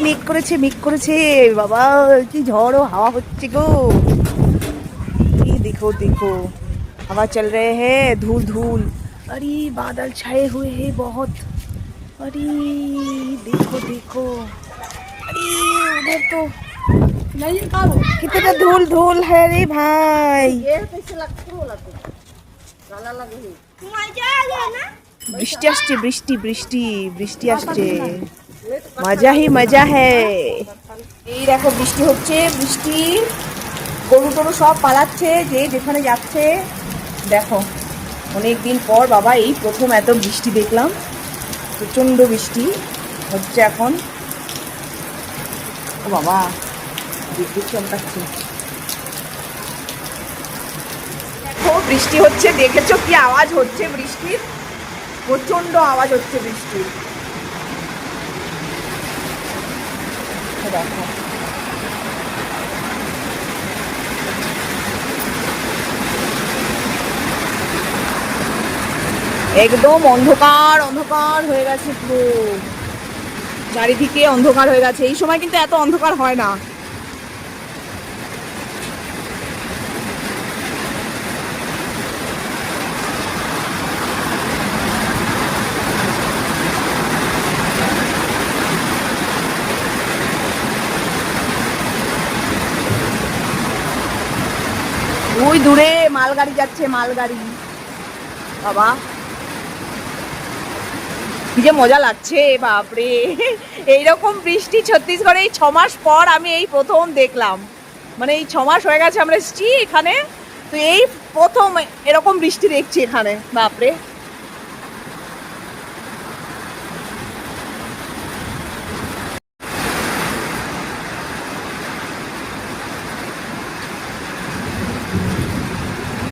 মেঘ করেছে বাবা, কি ঝড় ও হাওয়া হচ্ছে গো। ये देखो देखो हवा चल रहे हैं, धूल धूल। अरे बादल छाए हुए हैं बहुत। अरे देखो देखो, अरे उधर तो नहीं कितना धूल धूल है रे भाई। বৃষ্টি আসছে, বৃষ্টি বৃষ্টি বৃষ্টি আসছে, মজা হি মজা হ্যায়। এই দেখো বৃষ্টি হচ্ছে, বৃষ্টি গরু টরু সব পালাচ্ছে যে যেখানে যাচ্ছে। দেখো অনেক দিন পর বাবা এই প্রথম এত বৃষ্টি দেখলাম, প্রচণ্ড বৃষ্টি হচ্ছে এখন। ও বাবা বিদ্যুৎ চমকাচ্ছে। দেখো বৃষ্টি হচ্ছে, দেখেছো কি আওয়াজ হচ্ছে বৃষ্টির, প্রচণ্ড আওয়াজ হচ্ছে বৃষ্টির। দেখো একদম অন্ধকার অন্ধকার হয়ে গেছে, পুরো চারিদিকে অন্ধকার হয়ে গেছে। এই সময় কিন্তু এত অন্ধকার হয় না। ওই দূরে মালগাড়ি যাচ্ছে, মালগাড়ি। বাবা কি যে মজা লাগছে বাপরে, এইরকম বৃষ্টি ছত্তিশগড়ে এই 6 মাস পর আমি এই প্রথম দেখলাম। মানে এই 6 মাস হয়ে গেছে আমরা এসেছি এখানে, তো এই প্রথম এরকম বৃষ্টি দেখছি এখানে, বাপরে।